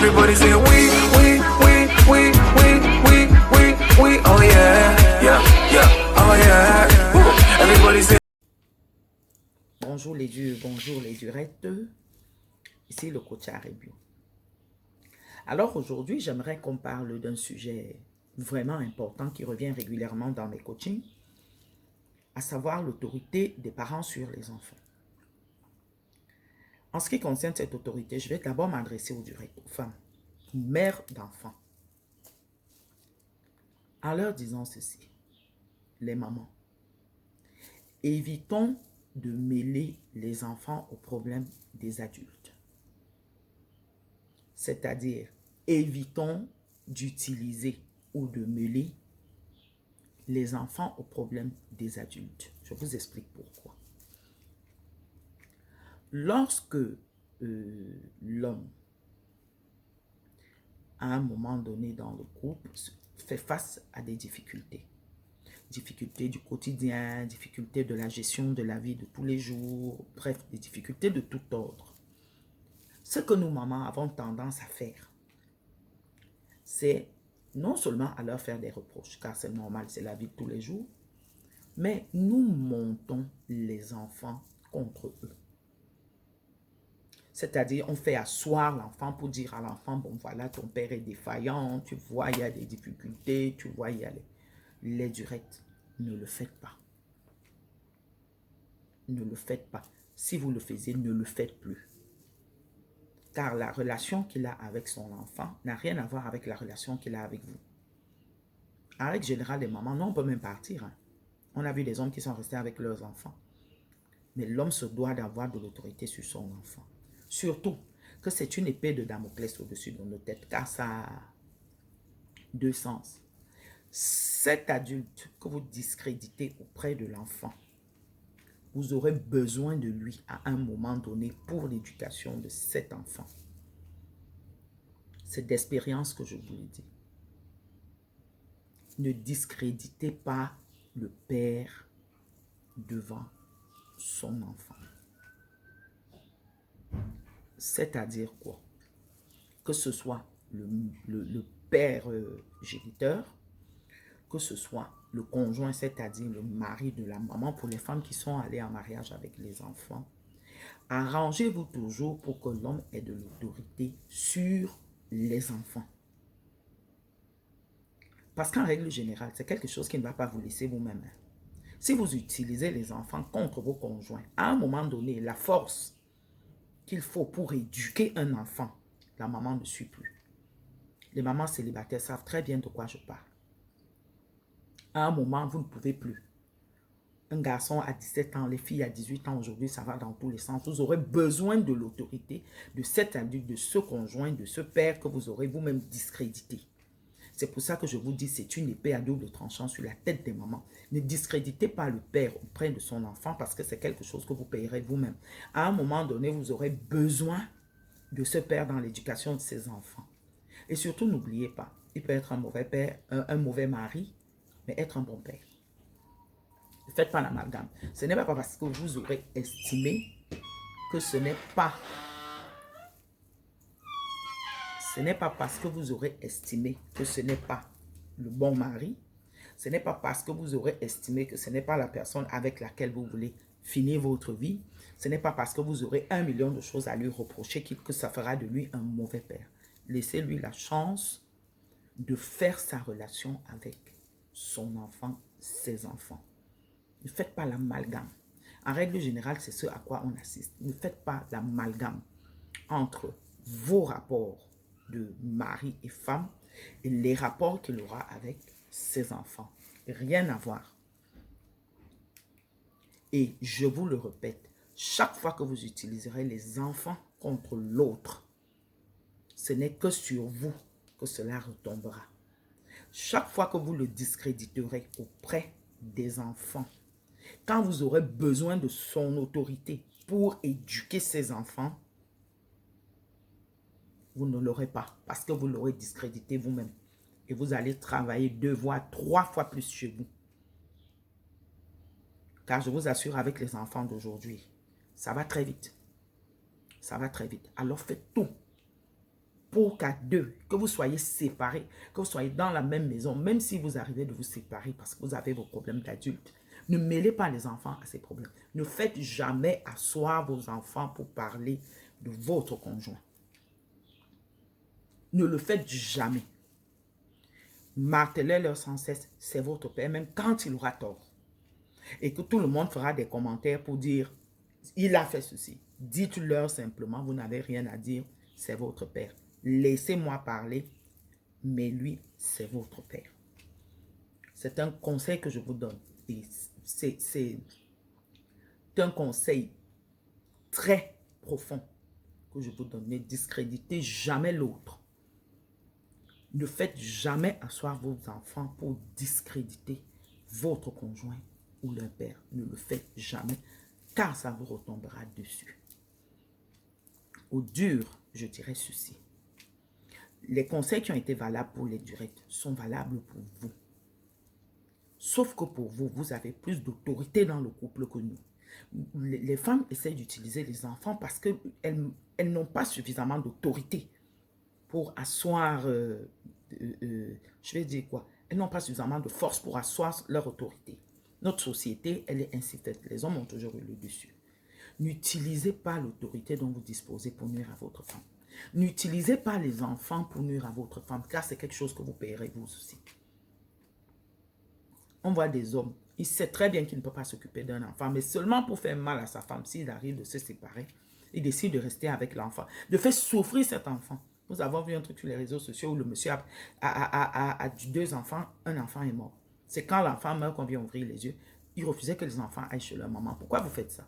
Everybody say we, oh yeah, yeah, yeah, oh yeah. Woo. Everybody say. Bonjour les dieux, bonjour les durettes. Ici le coach Arébio. Alors aujourd'hui, j'aimerais qu'on parle d'un sujet vraiment important qui revient régulièrement dans mes coachings, à savoir l'autorité des parents sur les enfants. En ce qui concerne cette autorité, je vais d'abord m'adresser aux durettes, aux femmes, aux mères d'enfants, en leur disant ceci: les mamans, évitons de mêler les enfants aux problèmes des adultes. C'est-à-dire, évitons d'utiliser ou de mêler les enfants aux problèmes des adultes. Je vous explique pourquoi. Lorsque l'homme, à un moment donné dans le couple, fait face à des difficultés du quotidien, difficultés de la gestion de la vie de tous les jours, bref, des difficultés de tout ordre. Ce que nous, mamans, avons tendance à faire, c'est non seulement à leur faire des reproches, car c'est normal, c'est la vie de tous les jours, mais nous montons les enfants contre eux. C'est-à-dire, on fait asseoir l'enfant pour dire à l'enfant, bon voilà, ton père est défaillant, tu vois, il y a des difficultés, tu vois, il y a les durettes. Ne le faites pas. Ne le faites pas. Si vous le faisiez, ne le faites plus. Car la relation qu'il a avec son enfant n'a rien à voir avec la relation qu'il a avec vous. En règle générale, les mamans, non, on peut même partir. Hein. On a vu des hommes qui sont restés avec leurs enfants. Mais l'homme se doit d'avoir de l'autorité sur son enfant. Surtout que c'est une épée de Damoclès au-dessus de nos têtes, car ça a deux sens. Cet adulte que vous discréditez auprès de l'enfant, vous aurez besoin de lui à un moment donné pour l'éducation de cet enfant. C'est d'expérience que je vous le dis. Ne discréditez pas le père devant son enfant. C'est-à-dire quoi? Que ce soit le père géniteur, que ce soit le conjoint, c'est-à-dire le mari de la maman, pour les femmes qui sont allées en mariage avec les enfants, arrangez-vous toujours pour que l'homme ait de l'autorité sur les enfants. Parce qu'en règle générale, c'est quelque chose qui ne va pas vous laisser vous-même. Si vous utilisez les enfants contre vos conjoints, à un moment donné, la force qu'il faut pour éduquer un enfant, la maman ne suit plus. Les mamans célibataires savent très bien de quoi je parle. À un moment, vous ne pouvez plus. Un garçon à 17 ans, les filles à 18 ans aujourd'hui, ça va dans tous les sens. Vous aurez besoin de l'autorité de cet adulte, de ce conjoint, de ce père que vous aurez vous-même discrédité. C'est pour ça que je vous dis, c'est une épée à double tranchant sur la tête des mamans. Ne discréditez pas le père auprès de son enfant parce que c'est quelque chose que vous payerez vous-même. À un moment donné, vous aurez besoin de ce père dans l'éducation de ses enfants. Et surtout, n'oubliez pas, il peut être un mauvais père, un mauvais mari, mais être un bon père. Ne faites pas l'amalgame. Ce n'est pas parce que vous aurez estimé que ce n'est pas. Ce n'est pas parce que vous aurez estimé que ce n'est pas le bon mari. Ce n'est pas parce que vous aurez estimé que ce n'est pas la personne avec laquelle vous voulez finir votre vie. Ce n'est pas parce que vous aurez 1 million de choses à lui reprocher que ça fera de lui un mauvais père. Laissez-lui la chance de faire sa relation avec son enfant, ses enfants. Ne faites pas l'amalgame. En règle générale, c'est ce à quoi on assiste. Ne faites pas l'amalgame entre vos rapports de mari et femme et les rapports qu'il aura avec ses enfants. Rien à voir. Et je vous le répète, chaque fois que vous utiliserez les enfants contre l'autre, ce n'est que sur vous que cela retombera. Chaque fois que vous le discréditerez auprès des enfants, quand vous aurez besoin de son autorité pour éduquer ses enfants, vous ne l'aurez pas parce que vous l'aurez discrédité vous-même. Et vous allez travailler 2 voire 3 fois plus chez vous. Car je vous assure, avec les enfants d'aujourd'hui, ça va très vite. Ça va très vite. Alors faites tout pour qu'à deux, que vous soyez séparés, que vous soyez dans la même maison, même si vous arrivez de vous séparer parce que vous avez vos problèmes d'adultes, ne mêlez pas les enfants à ces problèmes. Ne faites jamais asseoir vos enfants pour parler de votre conjoint. Ne le faites jamais. Martelez-leur sans cesse, c'est votre père, même quand il aura tort. Et que tout le monde fera des commentaires pour dire, il a fait ceci. Dites-leur simplement, vous n'avez rien à dire, c'est votre père. Laissez-moi parler, mais lui, c'est votre père. C'est un conseil que je vous donne. Et c'est un conseil très profond que je vous donne. Ne discréditez jamais l'autre. Ne faites jamais asseoir vos enfants pour discréditer votre conjoint ou leur père. Ne le faites jamais, car ça vous retombera dessus. Au dur, je dirais ceci. Les conseils qui ont été valables pour les directs sont valables pour vous. Sauf que pour vous, vous avez plus d'autorité dans le couple que nous. Les femmes essaient d'utiliser les enfants parce qu'elles n'ont pas suffisamment d'autorité pour asseoir, je vais dire quoi, elles n'ont pas suffisamment de force pour asseoir leur autorité. Notre société, elle est ainsi faite. Les hommes ont toujours eu le dessus. N'utilisez pas l'autorité dont vous disposez pour nuire à votre femme. N'utilisez pas les enfants pour nuire à votre femme, car c'est quelque chose que vous payerez vous aussi. On voit des hommes, il sait très bien qu'il ne peut pas s'occuper d'un enfant, mais seulement pour faire mal à sa femme, s'il arrive de se séparer, il décide de rester avec l'enfant, de faire souffrir cet enfant. Nous avons vu un truc sur les réseaux sociaux où le monsieur a 2 enfants, un enfant est mort. C'est quand l'enfant meurt qu'on vient ouvrir les yeux. Il refusait que les enfants aillent chez leur maman. Pourquoi vous faites ça?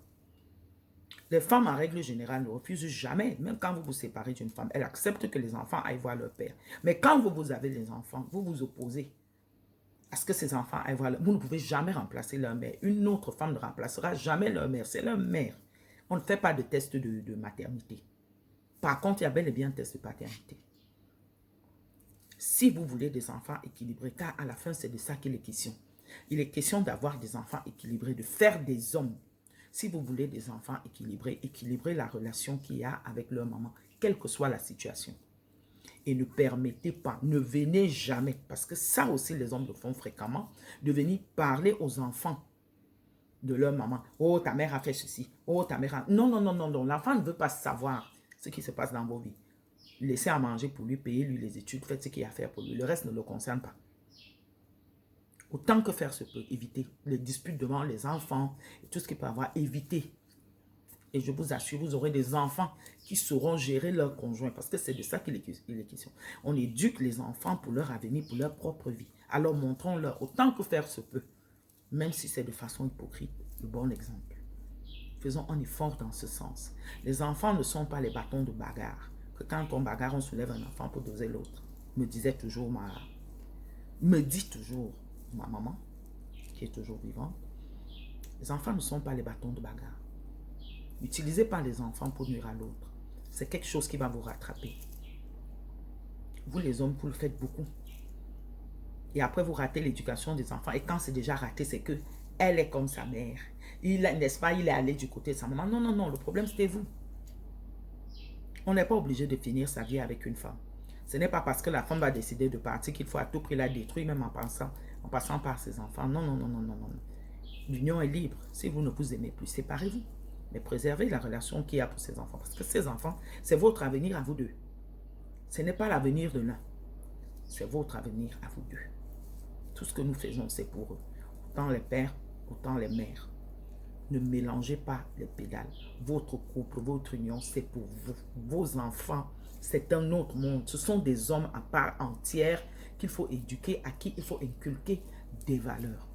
Les femmes, en règle générale, ne refusent jamais, même quand vous vous séparez d'une femme. Elles acceptent que les enfants aillent voir leur père. Mais quand vous avez les enfants, vous vous opposez à ce que ces enfants aillent voir leur... Vous ne pouvez jamais remplacer leur mère. Une autre femme ne remplacera jamais leur mère. C'est leur mère. On ne fait pas de test de maternité. Par contre, il y a bel et bien un test de paternité. Si vous voulez des enfants équilibrés, car à la fin, c'est de ça qu'il est question. Il est question d'avoir des enfants équilibrés, de faire des hommes. Si vous voulez des enfants équilibrés, équilibrez la relation qu'il y a avec leur maman, quelle que soit la situation. Et ne permettez pas, ne venez jamais, parce que ça aussi les hommes le font fréquemment, de venir parler aux enfants de leur maman. Oh, ta mère a fait ceci. Oh, ta mère a... Non, non, non, non, non. L'enfant ne veut pas savoir ce qui se passe dans vos vies. Laissez à manger pour lui, payez lui les études, faites ce qu'il y a à faire pour lui. Le reste ne le concerne pas. Autant que faire se peut, éviter les disputes devant les enfants et tout ce qui peut avoir, éviter. Et je vous assure, vous aurez des enfants qui sauront gérer leur conjoint parce que c'est de ça qu'il est question. On éduque les enfants pour leur avenir, pour leur propre vie. Alors montrons-leur autant que faire se peut, même si c'est de façon hypocrite, le bon exemple. Faisons un effort dans ce sens. Les enfants ne sont pas les bâtons de bagarre. Que quand on bagarre, on soulève un enfant pour doser l'autre. Me dit toujours ma maman, qui est toujours vivante. Les enfants ne sont pas les bâtons de bagarre. N'utilisez pas les enfants pour nuire à l'autre. C'est quelque chose qui va vous rattraper. Vous les hommes, vous le faites beaucoup. Et après, vous ratez l'éducation des enfants. Et quand c'est déjà raté, c'est que elle est comme sa mère. N'est-ce pas, il est allé du côté de sa maman. Non, non, non, le problème c'était vous. On n'est pas obligé de finir sa vie avec une femme. Ce n'est pas parce que la femme va décider de partir qu'il faut à tout prix la détruire, même en passant par ses enfants. Non, non, non, non, non, non. L'union est libre. Si vous ne vous aimez plus, séparez-vous. Mais préservez la relation qu'il y a pour ces enfants. Parce que ces enfants, c'est votre avenir à vous deux. Ce n'est pas l'avenir de l'un. C'est votre avenir à vous deux. Tout ce que nous faisons, c'est pour eux. Autant les pères, autant les mères. Ne mélangez pas les pédales. Votre couple, votre union, c'est pour vous. Vos enfants, c'est un autre monde. Ce sont des hommes à part entière qu'il faut éduquer, à qui il faut inculquer des valeurs.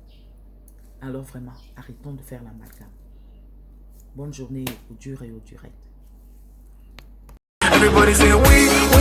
Alors vraiment, arrêtons de faire l'amalgame. Bonne journée aux durs et aux durettes. Everybody say we